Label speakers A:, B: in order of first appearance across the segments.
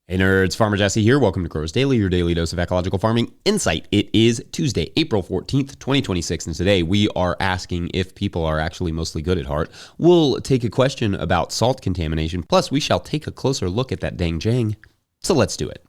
A: Hey nerds, Farmer Jesse here. Welcome to Growers Daily, your daily dose of ecological farming insight. It is Tuesday, April 14th, 2026, and today we are asking if people are actually mostly good at heart. We'll take a question about salt contamination, plus we shall take a closer look at that dang Jang. So let's do it.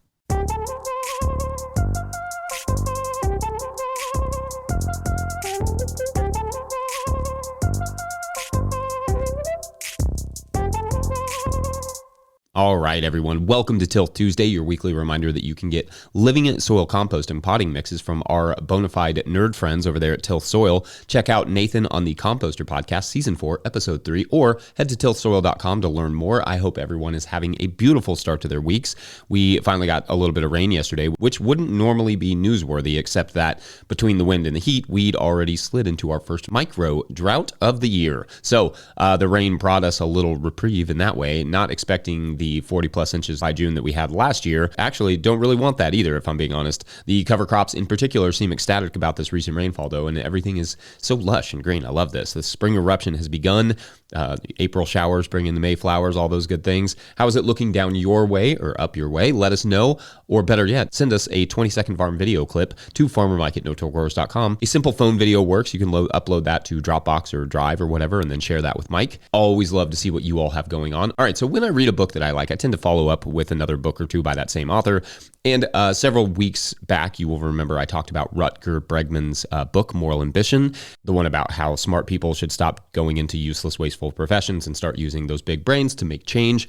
A: All right, everyone. Welcome to Till Tuesday, your weekly reminder that you can get living soil compost and potting mixes from our bona fide nerd friends over there at Till Soil. Check out Nathan on the Composter Podcast, Season 4, Episode 3, or head to tillsoil.com to learn more. I hope everyone is having a beautiful start to their weeks. We finally got a little bit of rain yesterday, which wouldn't normally be newsworthy, except that between the wind and the heat, we'd already slid into our first micro drought of the year. So the rain brought us a little reprieve in that way, not expecting the 40 plus inches by June that we had last year. Actually, don't really want that either, if I'm being honest. The cover crops in particular seem ecstatic about this recent rainfall, though, and everything is so lush and green. I love this. The spring eruption has begun. April showers bring in the May flowers, all those good things. How is it looking down your way or up your way? Let us know. Or better yet, send us a 20-second farm video clip to farmermike@notillgrowers.com. A simple phone video works. You can upload that to Dropbox or Drive or whatever, and then share that with Mike. Always love to see what you all have going on. All right, so when I read a book that I like, I tend to follow up with another book or two by that same author. And several weeks back, you will remember I talked about Rutger Bregman's book, Moral Ambition, the one about how smart people should stop going into useless, wasteful professions and start using those big brains to make change,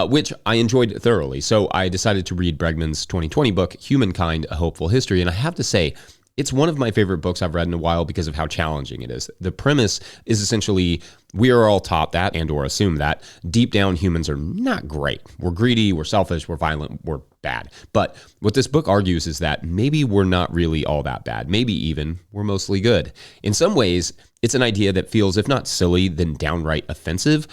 A: which I enjoyed thoroughly. So I decided to read Bregman's 2020 book, Humankind, A Hopeful History. And I have to say, it's one of my favorite books I've read in a while because of how challenging it is. The premise is essentially we are all taught that and or assume that deep down humans are not great. We're greedy, we're selfish, we're violent, we're bad. But what this book argues is that maybe we're not really all that bad. Maybe even we're mostly good. In some ways, it's an idea that feels, if not silly, then downright offensive,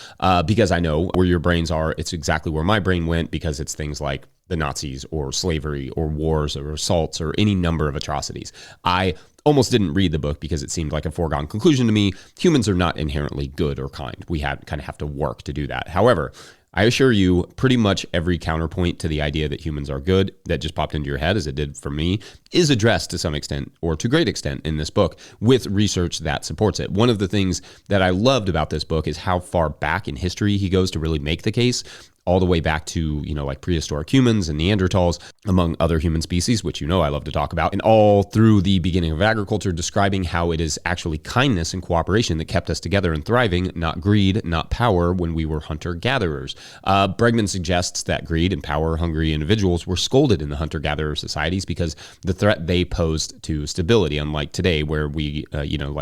A: because I know where your brains are. It's exactly where my brain went, because it's things like the Nazis or slavery or wars or assaults or any number of atrocities. I almost didn't read the book because it seemed like a foregone conclusion to me. Humans are not inherently good or kind. We kind of have to work to do that. However, I assure you, pretty much every counterpoint to the idea that humans are good that just popped into your head, as it did for me, is addressed to some extent or to great extent in this book with research that supports it. One of the things that I loved about this book is how far back in history he goes to really make the case, all the way back to, like prehistoric humans and Neanderthals, among other human species, which I love to talk about, and all through the beginning of agriculture, describing how it is actually kindness and cooperation that kept us together and thriving, not greed, not power, when we were hunter-gatherers. Bregman suggests that greed and power-hungry individuals were scolded in the hunter-gatherer societies because the threat they posed to stability, unlike today, where we,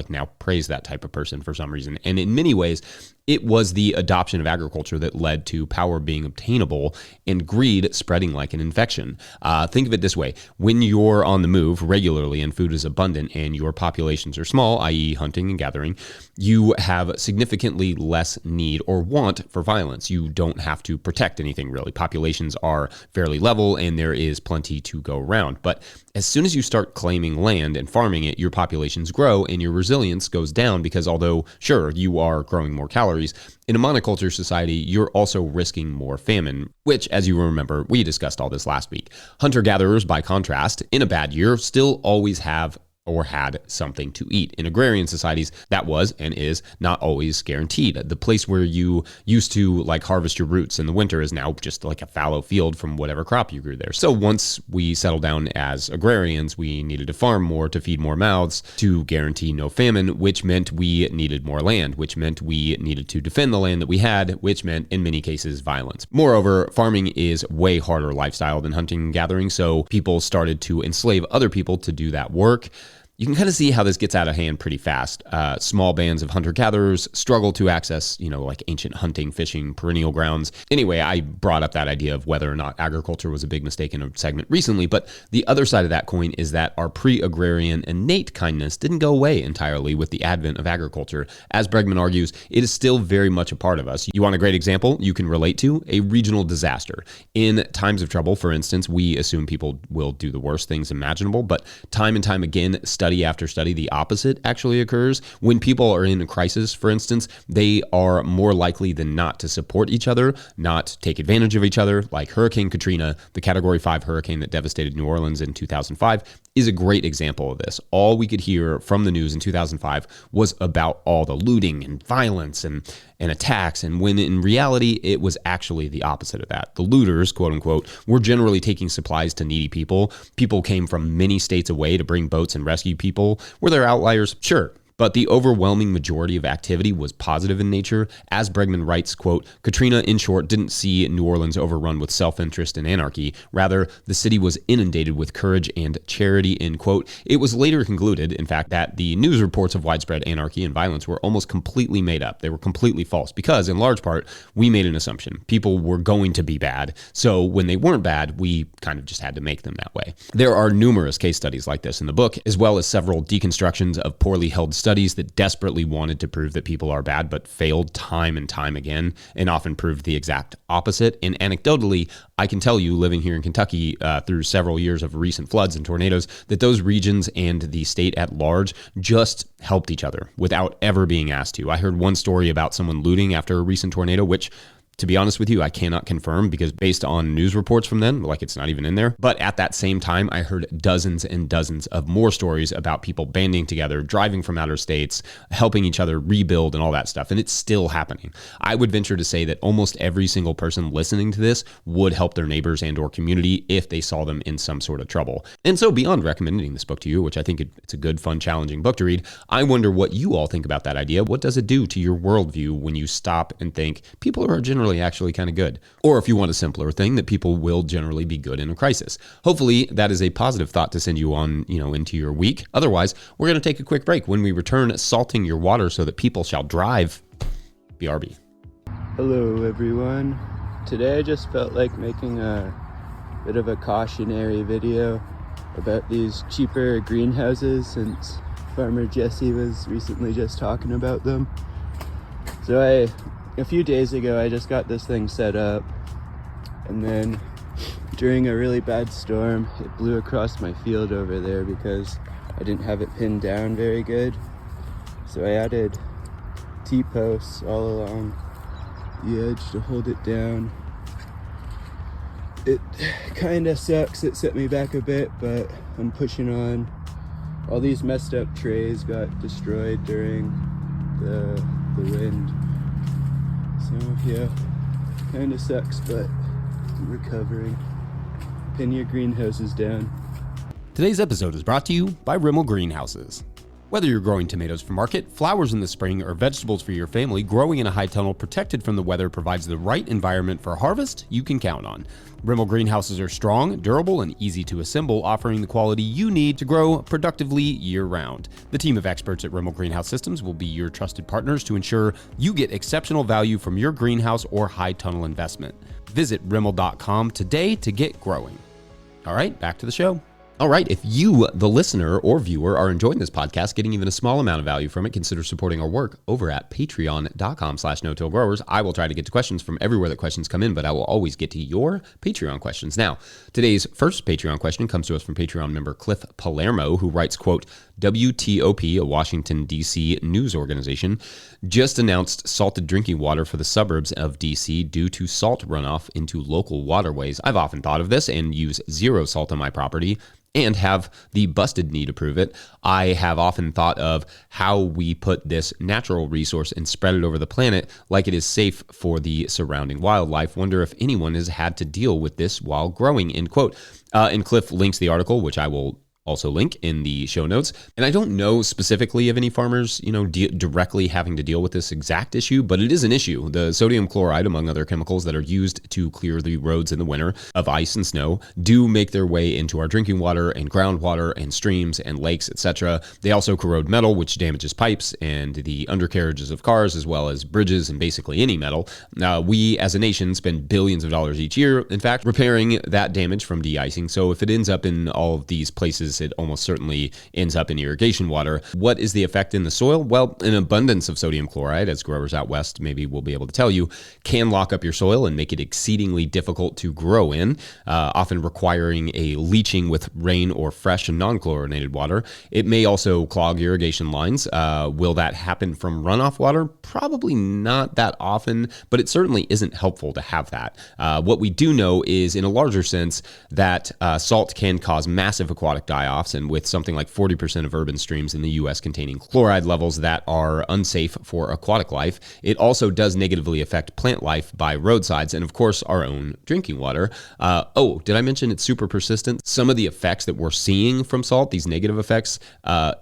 A: now praise that type of person for some reason. And in many ways, it was the adoption of agriculture that led to power being obtainable and greed spreading like an infection. Think of it this way. When you're on the move regularly and food is abundant and your populations are small, i.e. hunting and gathering, you have significantly less need or want for violence. You don't have to protect anything, really. Populations are fairly level and there is plenty to go around. But as soon as you start claiming land and farming it, your populations grow and your resilience goes down because although, sure, you are growing more calories, in a monoculture society, you're also risking more famine, which, as you remember, we discussed all this last week. Hunter-gatherers, by contrast, in a bad year, still always have or had something to eat. In agrarian societies, that was and is not always guaranteed. The place where you used to harvest your roots in the winter is now just like a fallow field from whatever crop you grew there. So once we settled down as agrarians, we needed to farm more to feed more mouths to guarantee no famine, which meant we needed more land, which meant we needed to defend the land that we had, which meant in many cases violence. Moreover, farming is way harder lifestyle than hunting and gathering, so people started to enslave other people to do that work. You can kind of see how this gets out of hand pretty fast. Small bands of hunter-gatherers struggle to access, ancient hunting, fishing, perennial grounds. Anyway, I brought up that idea of whether or not agriculture was a big mistake in a segment recently, but the other side of that coin is that our pre-agrarian innate kindness didn't go away entirely with the advent of agriculture. As Bregman argues, it is still very much a part of us. You want a great example you can relate to? A regional disaster. In times of trouble, for instance, we assume people will do the worst things imaginable, but time and time again, studies study after study, the opposite actually occurs. When people are in a crisis, for instance, they are more likely than not to support each other, not take advantage of each other. Like Hurricane Katrina, the Category 5 hurricane that devastated New Orleans in 2005, is a great example of this. All we could hear from the news in 2005 was about all the looting and violence and attacks, and when in reality, it was actually the opposite of that. The looters, quote unquote, were generally taking supplies to needy people. People came from many states away to bring boats and rescue people. Were there outliers? Sure. But the overwhelming majority of activity was positive in nature. As Bregman writes, quote, Katrina, in short, didn't see New Orleans overrun with self-interest and anarchy. Rather, the city was inundated with courage and charity, end quote. It was later concluded, in fact, that the news reports of widespread anarchy and violence were almost completely made up. They were completely false because, in large part, we made an assumption. People were going to be bad. So when they weren't bad, we kind of just had to make them that way. There are numerous case studies like this in the book, as well as several deconstructions of poorly held studies that desperately wanted to prove that people are bad, but failed time and time again, and often proved the exact opposite. And anecdotally, I can tell you, living here in Kentucky through several years of recent floods and tornadoes, that those regions and the state at large just helped each other without ever being asked to. I heard one story about someone looting after a recent tornado, which, to be honest with you, I cannot confirm because based on news reports from them, like it's not even in there. But at that same time, I heard dozens and dozens of more stories about people banding together, driving from outer states, helping each other rebuild and all that stuff. And it's still happening. I would venture to say that almost every single person listening to this would help their neighbors and or community if they saw them in some sort of trouble. And so beyond recommending this book to you, which I think it's a good, fun, challenging book to read, I wonder what you all think about that idea. What does it do to your worldview when you stop and think people are generally actually kind of good? Or if you want a simpler thing, that people will generally be good in a crisis. Hopefully that is a positive thought to send you on, into your week. Otherwise, we're going to take a quick break. When we return, salting your water so that people shall drive. BRB.
B: Hello everyone. Today I just felt like making a bit of a cautionary video about these cheaper greenhouses since Farmer Jesse was recently just talking about them. So a few days ago, I just got this thing set up, and then during a really bad storm, it blew across my field over there because I didn't have it pinned down very good. So I added T-posts all along the edge to hold it down. It kind of sucks, it set me back a bit, but I'm pushing on. All these messed up trays got destroyed during the wind. So yeah, kind of sucks, but I'm recovering. Pin your greenhouses down.
A: Today's episode is brought to you by Rimmel Greenhouses. Whether you're growing tomatoes for market, flowers in the spring, or vegetables for your family, growing in a high tunnel protected from the weather provides the right environment for harvest you can count on. Rimmel Greenhouses are strong, durable, and easy to assemble, offering the quality you need to grow productively year-round. The team of experts at Rimmel Greenhouse Systems will be your trusted partners to ensure you get exceptional value from your greenhouse or high tunnel investment. Visit Rimmel.com today to get growing. All right, back to the show. All right, if you, the listener or viewer, are enjoying this podcast, getting even a small amount of value from it, consider supporting our work over at patreon.com/no-till-growers. I will try to get to questions from everywhere that questions come in, but I will always get to your Patreon questions. Now, today's first Patreon question comes to us from Patreon member Cliff Palermo, who writes, quote, WTOP, a Washington, D.C. news organization, just announced salted drinking water for the suburbs of D.C. due to salt runoff into local waterways. I've often thought of this and use zero salt on my property and have the busted knee to prove it. I have often thought of how we put this natural resource and spread it over the planet like it is safe for the surrounding wildlife. Wonder if anyone has had to deal with this while growing, end quote. And Cliff links the article, which I will also link in the show notes. And I don't know specifically of any farmers, directly having to deal with this exact issue, but it is an issue. The sodium chloride, among other chemicals that are used to clear the roads in the winter of ice and snow, do make their way into our drinking water and groundwater and streams and lakes, etc. They also corrode metal, which damages pipes and the undercarriages of cars, as well as bridges and basically any metal. We as a nation spend billions of dollars each year, in fact, repairing that damage from de-icing. So if it ends up in all of these places basis, it almost certainly ends up in irrigation water. What is the effect in the soil? Well, an abundance of sodium chloride, as growers out west maybe will be able to tell you, can lock up your soil and make it exceedingly difficult to grow in, often requiring a leaching with rain or fresh and non-chlorinated water. It may also clog irrigation lines. Will that happen from runoff water? Probably not that often, but it certainly isn't helpful to have that. What we do know is, in a larger sense, that salt can cause massive aquatic die-offs, and with something like 40% of urban streams in the U.S. containing chloride levels that are unsafe for aquatic life, it also does negatively affect plant life by roadsides and, of course, our own drinking water. Did I mention it's super persistent? Some of the effects that we're seeing from salt, these negative effects,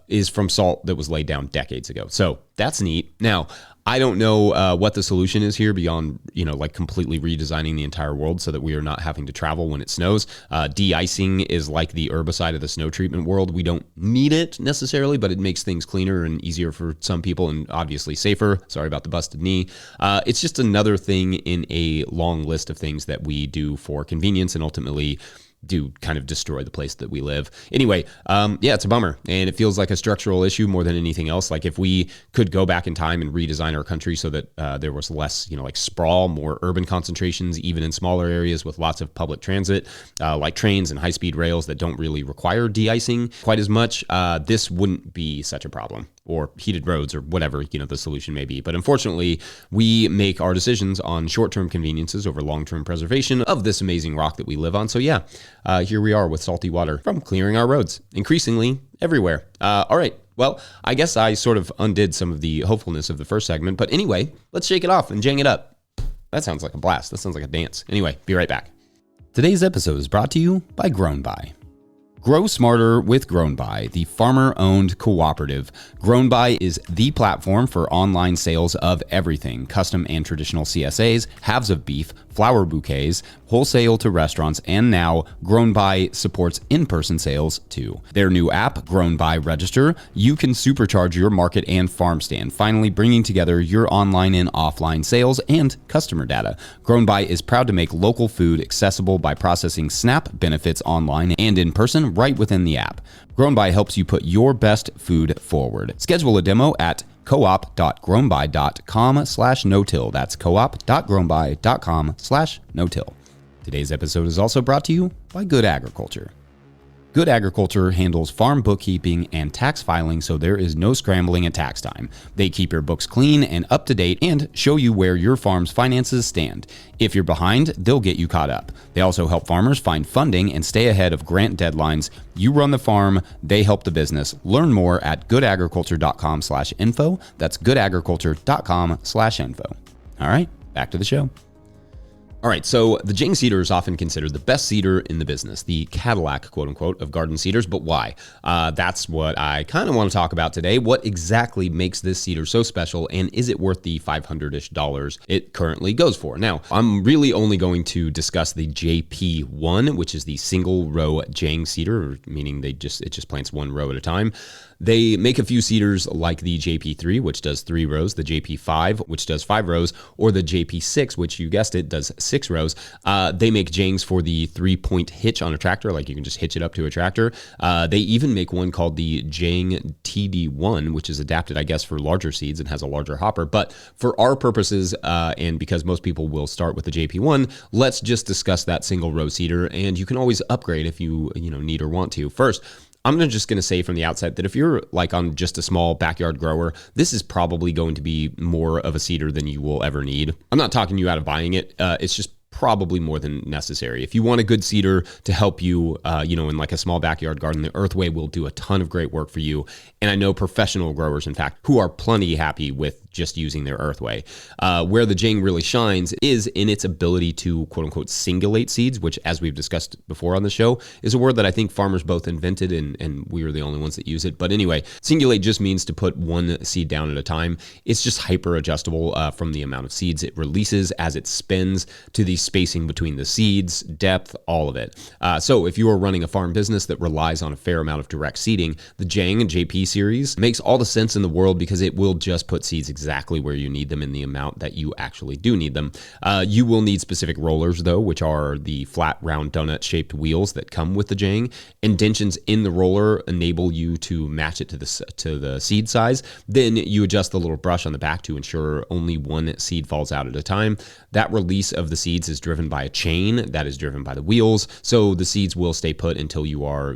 A: is from salt that was laid down decades ago. So that's neat. Now, I don't know what the solution is here beyond, like completely redesigning the entire world so that we are not having to travel when it snows. De-icing is like the herbicide of the snow treatment world. We don't need it necessarily, but it makes things cleaner and easier for some people and obviously safer. Sorry about the busted knee. It's just another thing in a long list of things that we do for convenience and ultimately do kind of destroy the place that we live. Anyway, it's a bummer, and it feels like a structural issue more than anything else. Like if we could go back in time and redesign our country so that there was less, like sprawl, more urban concentrations, even in smaller areas with lots of public transit, like trains and high-speed rails that don't really require de-icing quite as much, this wouldn't be such a problem. Or heated roads or whatever, the solution may be. But unfortunately, we make our decisions on short-term conveniences over long-term preservation of this amazing rock that we live on. So here we are with salty water from clearing our roads, increasingly everywhere. All right. Well, I guess I sort of undid some of the hopefulness of the first segment. But anyway, let's shake it off and jang it up. That sounds like a blast. That sounds like a dance. Anyway, be right back. Today's episode is brought to you by Grown By. Grow smarter with Grown By, the farmer-owned cooperative. Grown By is the platform for online sales of everything: custom and traditional CSAs, halves of beef, flower bouquets, wholesale to restaurants, and now Grown By supports in-person sales too. Their new app, Grown By Register, you can supercharge your market and farm stand, finally bringing together your online and offline sales and customer data. Grown By is proud to make local food accessible by processing SNAP benefits online and in person right within the app. Grown By helps you put your best food forward. Schedule a demo at coop.grownby.com/no-till. That's coop.grownby.com/no-till. Today's episode is also brought to you by Good Agriculture. Good Agriculture handles farm bookkeeping and tax filing, so there is no scrambling at tax time. They keep your books clean and up to date and show you where your farm's finances stand. If you're behind, they'll get you caught up. They also help farmers find funding and stay ahead of grant deadlines. You run the farm, they help the business. Learn more at goodagriculture.com/info. That's goodagriculture.com/info. All right, back to the show. All right, so the Jang cedar is often considered the best cedar in the business, the Cadillac, quote unquote, of garden cedars. But why? That's what I kind of want to talk about today. What exactly makes this cedar so special, and is it worth the $500-ish it currently goes for? Now, I'm really only going to discuss the JP1, which is the single row Jang cedar, meaning it just plants one row at a time. They make a few cedars like the JP3, which does 3 rows, the JP5, which does 5 rows, or the JP6, which you guessed it, does 6 rows. They make Jangs for the 3-point hitch on a tractor, like you can just hitch it up to a tractor. They even make one called the Jang TD1, which is adapted, I guess, for larger seeds and has a larger hopper. But for our purposes, and because most people will start with the JP1, let's just discuss that single row cedar, and you can always upgrade if you need or want to. First, I'm just going to say from the outset that if you're like on just a small backyard grower, this is probably going to be more of a cedar than you will ever need. I'm not talking you out of buying it. It's just probably more than necessary. If you want a good cedar to help you, in like a small backyard garden, the Earthway will do a ton of great work for you. And I know professional growers, in fact, who are plenty happy with just using their Earthway. Where the Jang really shines is in its ability to, quote unquote, singulate seeds, which, as we've discussed before on the show, is a word that I think farmers both invented and we are the only ones that use it. But anyway, singulate just means to put one seed down at a time. It's just hyper adjustable from the amount of seeds it releases as it spins to the spacing between the seeds, depth, all of it. So if you are running a farm business that relies on a fair amount of direct seeding, the Jang and JP series makes all the sense in the world because it will just put seeds exactly exactly where you need them in the amount that you actually do need them. You will need specific rollers, though, which are the flat, round, donut-shaped wheels that come with the Jang. Indentions in the roller enable you to match it to the seed size. Then you adjust the little brush on the back to ensure only one seed falls out at a time. That release of the seeds is driven by a chain that is driven by the wheels, so the seeds will stay put until you are,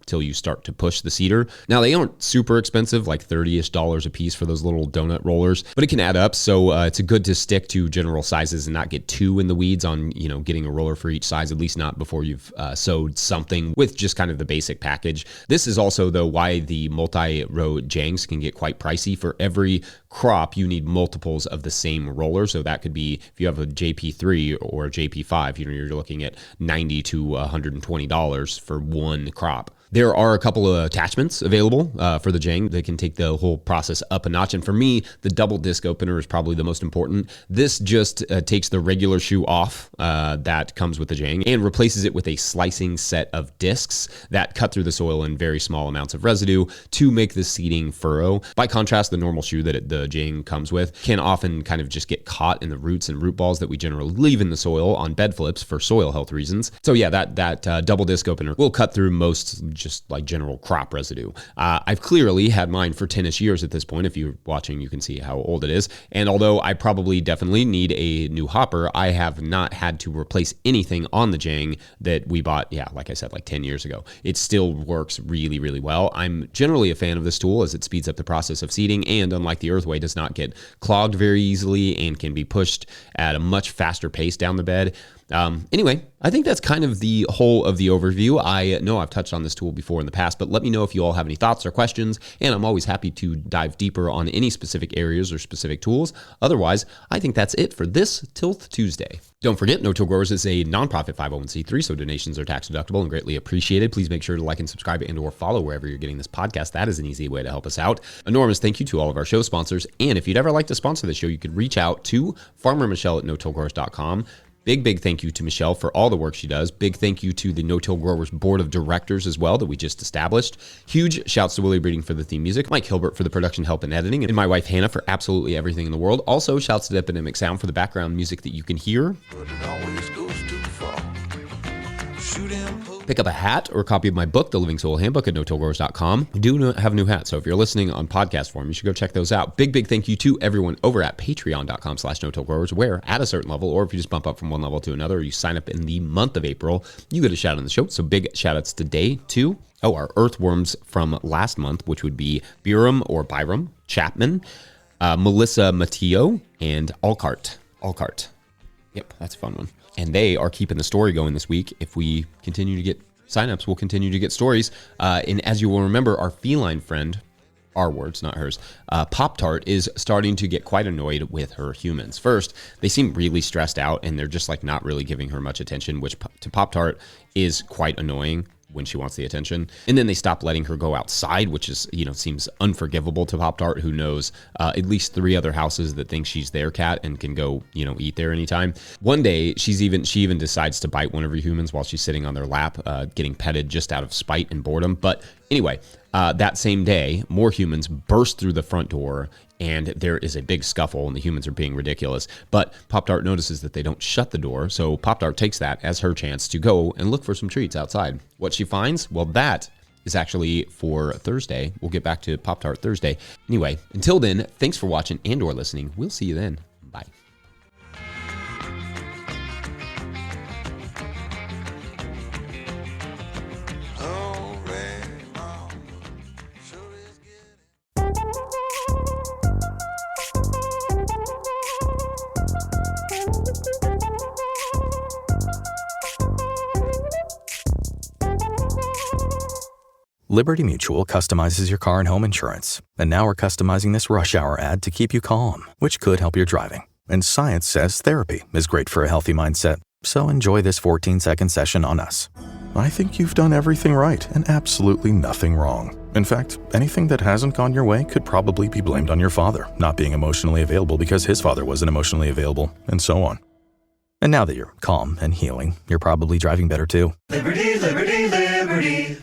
A: till you start to push the seeder. Now, they aren't super expensive, like $30-ish a piece for those little donut rollers, but it can add up, so it's good to stick to general sizes and not get too in the weeds on, getting a roller for each size, at least not before you've sowed something with just kind of the basic package. This is also, though, why the multi-row Jangs can get quite pricey. For every crop, you need multiples of the same roller, so that could be, if you have a JP3 or a JP5, you're looking at $90 to $120 for one crop. There are a couple of attachments available for the Jang that can take the whole process up a notch. And for me, the double disc opener is probably the most important. This just takes the regular shoe off that comes with the Jang and replaces it with a slicing set of discs that cut through the soil in very small amounts of residue to make the seeding furrow. By contrast, the normal shoe that the Jang comes with can often kind of just get caught in the roots and root balls that we generally leave in the soil on bed flips for soil health reasons. So yeah, that double disc opener will cut through most just like general crop residue. I've clearly had mine for 10-ish years at this point. If you're watching, you can see how old it is. And although I probably definitely need a new hopper, I have not had to replace anything on the Jang that we bought, like I said, like 10 years ago. It still works really, really well. I'm generally a fan of this tool as it speeds up the process of seeding and, unlike the Earthway, does not get clogged very easily and can be pushed at a much faster pace down the bed. Anyway, I think that's kind of the whole of the overview. I know I've touched on this tool before in the past, but let me know if you all have any thoughts or questions, and I'm always happy to dive deeper on any specific areas or specific tools. Otherwise, I think that's it for this Tilth Tuesday. Don't forget, No Till Growers is a nonprofit 501c3, so donations are tax deductible and greatly appreciated. Please make sure to like and subscribe and or follow wherever you're getting this podcast. That is an easy way to help us out. Enormous thank you to all of our show sponsors, and if you'd ever like to sponsor the show, you could reach out to Farmer Michelle at notillgrowers.com. Big thank you to Michelle for all the work she does. Big thank you to the No Till Growers Board of Directors as well that we just established. Huge shouts to Willie Breeding for the theme music, Mike Hilbert for the production help and editing, and my wife Hannah for absolutely everything in the world. Also, shouts to Epidemic Sound for the background music that you can hear. But it always goes too far. Pick up a hat or a copy of my book, The Living Soil Handbook, at notillgrowers.com. I do have a new hat, so if you're listening on podcast form, you should go check those out. Big thank you to everyone over at patreon.com/notillgrowers, where at a certain level, or if you just bump up from one level to another, or you sign up in the month of April, you get a shout out on the show. So big shout outs today to our earthworms from last month, which would be Byram Chapman, Melissa Matteo, and Alcart. Yep, that's a fun one. And they are keeping the story going this week. If we continue to get signups, we'll continue to get stories. And as you will remember, our feline friend, our words, not hers, Pop-Tart is starting to get quite annoyed with her humans. First, they seem really stressed out and they're just like not really giving her much attention, which to Pop-Tart is quite annoying when she wants the attention. And then they stop letting her go outside, which is, seems unforgivable to Pop-Tart, who knows at least 3 other houses that think she's their cat and can go, eat there anytime. One day, she even decides to bite one of her humans while she's sitting on their lap, getting petted just out of spite and boredom. But anyway, that same day, more humans burst through the front door and there is a big scuffle and the humans are being ridiculous. But Pop-Tart notices that they don't shut the door, so Pop-Tart takes that as her chance to go and look for some treats outside. What she finds? Well, that is actually for Thursday. We'll get back to Pop-Tart Thursday. Anyway, until then, thanks for watching and or listening. We'll see you then. Bye.
C: Liberty Mutual customizes your car and home insurance. And now we're customizing this rush hour ad to keep you calm, which could help your driving. And science says therapy is great for a healthy mindset. So enjoy this 14-second session on us. I think you've done everything right and absolutely nothing wrong. In fact, anything that hasn't gone your way could probably be blamed on your father not being emotionally available because his father wasn't emotionally available, and so on. And now that you're calm and healing, you're probably driving better too.
D: Liberty, liberty, liberty.